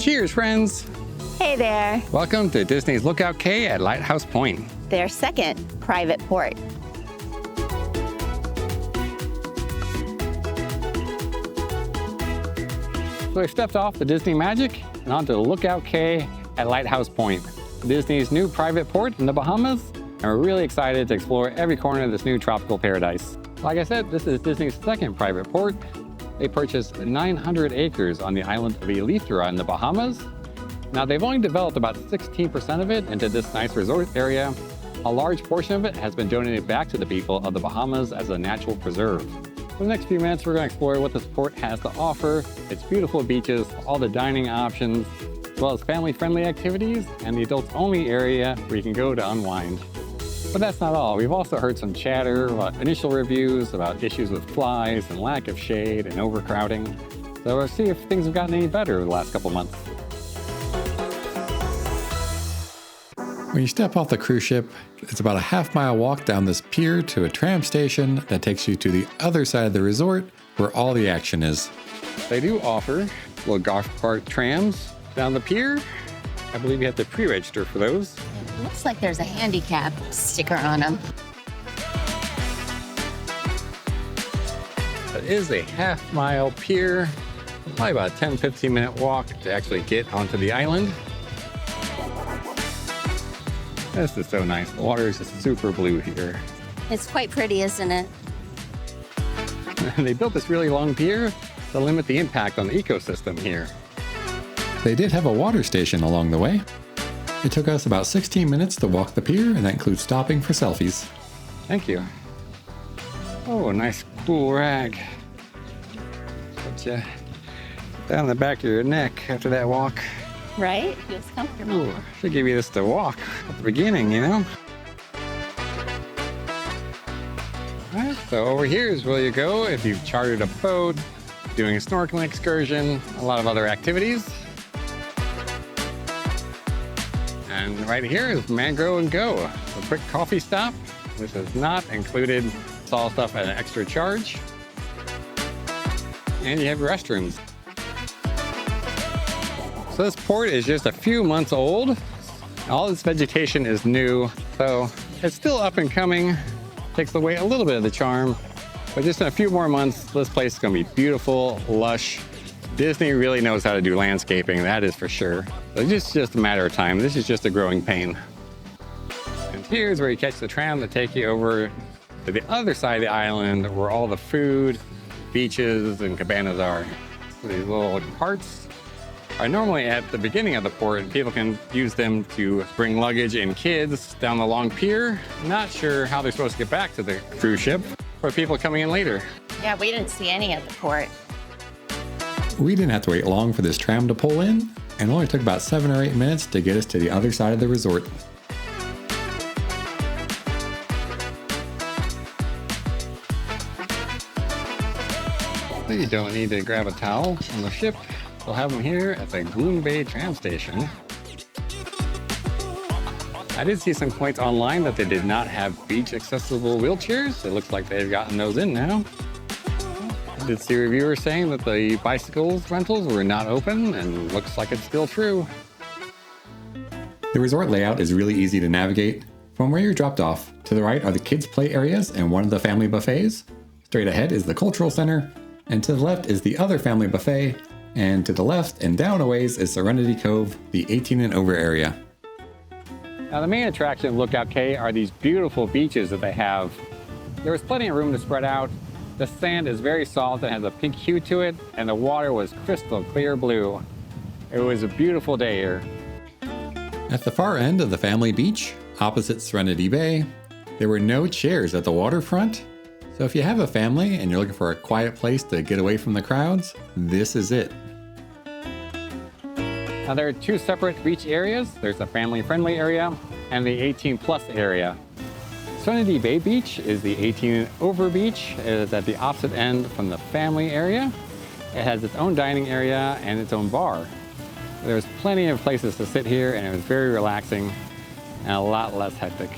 Cheers, friends! Hey there. Welcome to Disney's Lookout Cay at Lighthouse Point. Their second private port. So we stepped off the Disney Magic and onto the Lookout Cay at Lighthouse Point, Disney's new private port in the Bahamas, and we're really excited to explore every corner of this new tropical paradise. Like I said, this is Disney's second private port. They purchased 900 acres on the island of Eleuthera in the Bahamas. Now they've only developed about 16% of it into this nice resort area. A large portion of it has been donated back to the people of the Bahamas as a natural preserve. For the next few minutes, we're going to explore what this port has to offer, its beautiful beaches, all the dining options, as well as family-friendly activities and the adults-only area where you can go to unwind. But that's not all. We've also heard some chatter about initial reviews about issues with flies and lack of shade and overcrowding. So we'll see if things have gotten any better over the last couple months. When you step off the cruise ship, it's about a half-mile walk down this pier to a tram station that takes you to the other side of the resort where all the action is. They do offer little golf cart trams down the pier. I believe you have to pre-register for those. It looks like there's a handicap sticker on them. It is a half-mile pier, probably about a 10-15 minute walk to actually get onto the island. This is so nice. The water is just super blue here. It's quite pretty, isn't it? They built this really long pier to limit the impact on the ecosystem here. They did have a water station along the way. It took us about 16 minutes to walk the pier, and that includes stopping for selfies. Thank you. Oh, a nice cool rag. Put you down the back of your neck after that walk. Right? Feels comfortable. Ooh, should give you this to walk at the beginning, you know? All right, so over here is where you go if you've chartered a boat, doing a snorkeling excursion, a lot of other activities. And right here is Mangrove and Go, a quick coffee stop. This is not included. It's all stuff at an extra charge. And you have restrooms. So this port is just a few months old. All this vegetation is new, so it's still up and coming. Takes away a little bit of the charm, but just in a few more months, this place is gonna be beautiful, lush. Disney really knows how to do landscaping, that is for sure. So it's just a matter of time. This is just a growing pain. And here's where you catch the tram to take you over to the other side of the island where all the food, beaches, and cabanas are. So these little carts are normally at the beginning of the port, and people can use them to bring luggage and kids down the long pier. Not sure how they're supposed to get back to the cruise ship for people coming in later. Yeah, we didn't see any at the port. We didn't have to wait long for this tram to pull in, and it only took about 7 or 8 minutes to get us to the other side of the resort. You don't need to grab a towel on the ship. We'll have them here at the Goombay tram station. I did see some points online that they did not have beach accessible wheelchairs. It looks like they've gotten those in now. I did see reviewers saying that the bicycles rentals were not open, and looks like it's still true. The resort layout is really easy to navigate. From where you're dropped off, to the right are the kids' play areas and one of the family buffets. Straight ahead is the Cultural Center, and to the left is the other family buffet, and to the left and down a ways is Serenity Cove, the 18 and over area. Now the main attraction of Lookout Cay are these beautiful beaches that they have. There was plenty of room to spread out. The sand is very soft and has a pink hue to it, and the water was crystal clear blue. It was a beautiful day here. At the far end of the family beach, opposite Serenity Bay, there were no chairs at the waterfront. So if you have a family and you're looking for a quiet place to get away from the crowds, this is it. Now there are two separate beach areas. There's the family-friendly area and the 18+ area. Serenity Bay Beach is the 18 and over beach. It is at the opposite end from the family area. It has its own dining area and its own bar. There's plenty of places to sit here, and it was very relaxing and a lot less hectic.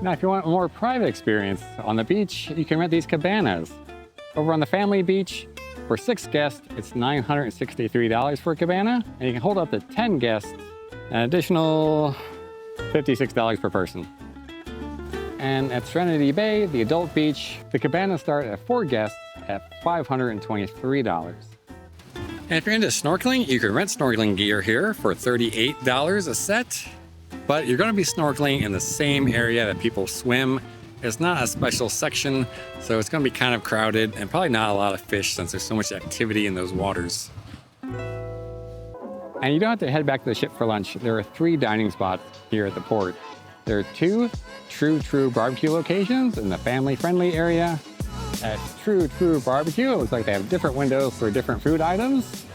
Now, if you want a more private experience on the beach, you can rent these cabanas. Over on the family beach, for 6 guests, it's $963 for a cabana, and you can hold up to 10 guests, an additional $56 per person. And at Serenity Bay, the adult beach, the cabanas start at 4 guests at $523. And if you're into snorkeling, you can rent snorkeling gear here for $38 a set. But you're going to be snorkeling in the same area that people swim. It's not a special section, so it's going to be kind of crowded and probably not a lot of fish since there's so much activity in those waters. And you don't have to head back to the ship for lunch. There are 3 dining spots here at the port. There are 2 True barbecue locations in the family-friendly area. At True Barbecue, it looks like they have different windows for different food items.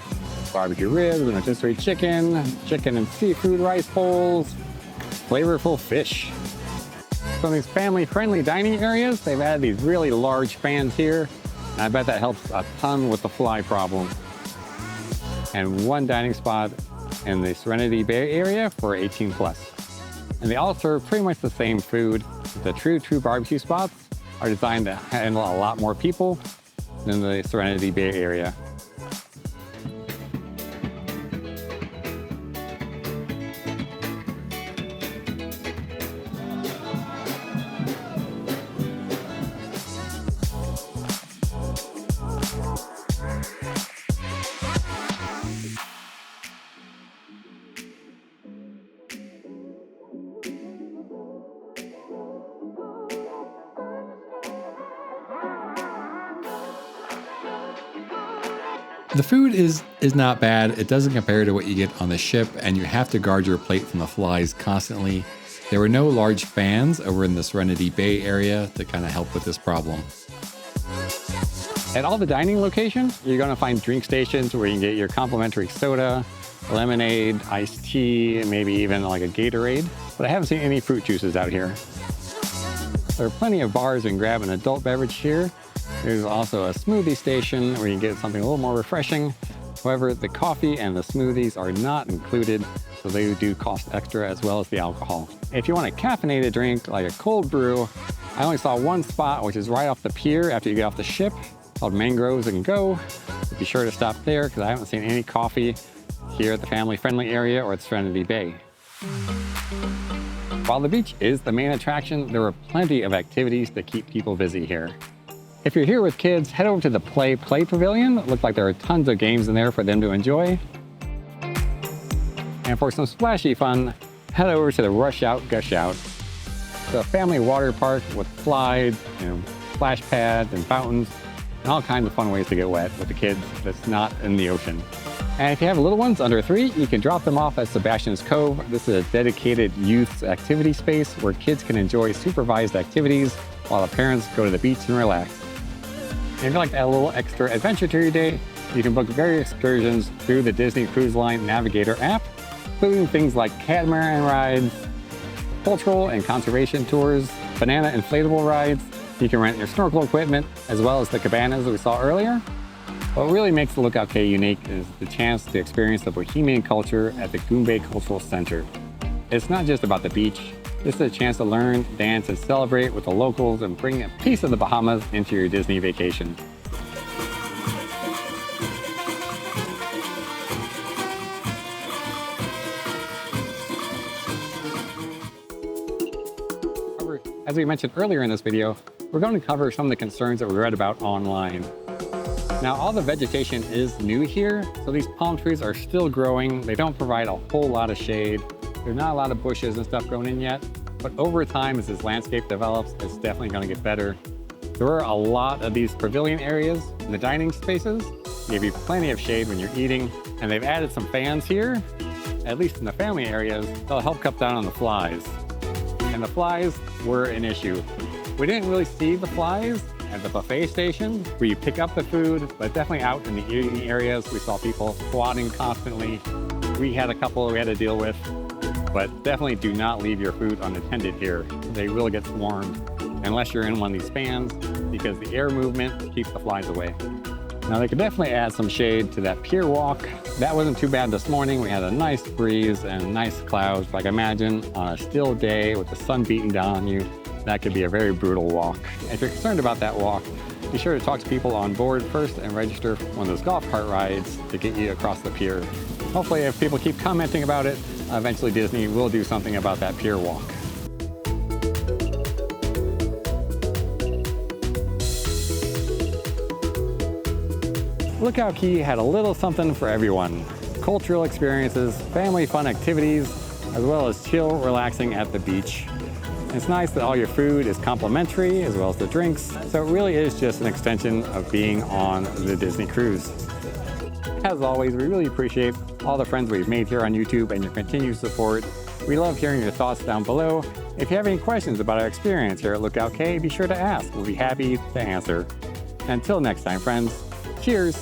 Barbecue ribs, rotisserie chicken, chicken and seafood rice bowls, flavorful fish. So in these family-friendly dining areas, they've added these really large fans here. And I bet that helps a ton with the fly problem. And 1 dining spot in the Serenity Bay area for 18+. And they all serve pretty much the same food. The True barbecue spots are designed to handle a lot more people than the Serenity Bay area. The food is not bad. It doesn't compare to what you get on the ship, and you have to guard your plate from the flies constantly. There were no large fans over in the Serenity Bay area to kind of help with this problem. At all the dining locations, you're going to find drink stations where you can get your complimentary soda, lemonade, iced tea, and maybe even like a Gatorade. But I haven't seen any fruit juices out here. There are plenty of bars you can grab an adult beverage here. There's also a smoothie station where you can get something a little more refreshing. However, the coffee and the smoothies are not included, so they do cost extra as well as the alcohol. If you want a caffeinated drink like a cold brew, I only saw 1 spot, which is right off the pier after you get off the ship, called Mangroves and Go. So be sure to stop there because I haven't seen any coffee here at the family-friendly area or at Serenity Bay. While the beach is the main attraction, there are plenty of activities to keep people busy here. If you're here with kids, head over to the Play Pavilion. It looks like there are tons of games in there for them to enjoy. And for some splashy fun, head over to the Rush Out, Gush Out. It's a family water park with slides, splash pads and fountains, and all kinds of fun ways to get wet with the kids that's not in the ocean. And if you have little ones under 3, you can drop them off at Sebastian's Cove. This is a dedicated youth activity space where kids can enjoy supervised activities while the parents go to the beach and relax. And if you'd like to add a little extra adventure to your day, you can book various excursions through the Disney Cruise Line Navigator app, including things like catamaran rides, cultural and conservation tours, banana inflatable rides. You can rent your snorkel equipment, as well as the cabanas that we saw earlier. What really makes the Lookout Cay unique is the chance to experience the Bahamian culture at the Goombay Cultural Center. It's not just about the beach. This is a chance to learn, dance, and celebrate with the locals and bring a piece of the Bahamas into your Disney vacation. As we mentioned earlier in this video, we're going to cover some of the concerns that we read about online. Now, all the vegetation is new here, so these palm trees are still growing. They don't provide a whole lot of shade. There's not a lot of bushes and stuff growing in yet, but over time, as this landscape develops, it's definitely going to get better. There are a lot of these pavilion areas in the dining spaces. They give you plenty of shade when you're eating, and they've added some fans here, at least in the family areas, that'll help cut down on the flies. And the flies were an issue. We didn't really see the flies at the buffet station where you pick up the food, but definitely out in the eating areas, we saw people squatting constantly. We had a couple we had to deal with, but definitely do not leave your food unattended here. They will get swarmed unless you're in one of these fans because the air movement keeps the flies away. Now they could definitely add some shade to that pier walk. That wasn't too bad this morning. We had a nice breeze and nice clouds, like I imagine on a still day with the sun beating down on you. that could be a very brutal walk. If you're concerned about that walk, be sure to talk to people on board first and register for one of those golf cart rides to get you across the pier. Hopefully, if people keep commenting about it, eventually Disney will do something about that pier walk. Lookout Cay had a little something for everyone. Cultural experiences, family fun activities, as well as chill, relaxing at the beach. It's nice that all your food is complimentary, as well as the drinks, so it really is just an extension of being on the Disney cruise. As always, we really appreciate all the friends we've made here on YouTube and your continued support. We love hearing your thoughts down below. If you have any questions about our experience here at Lookout Cay, be sure to ask. We'll be happy to answer. Until next time, friends, cheers!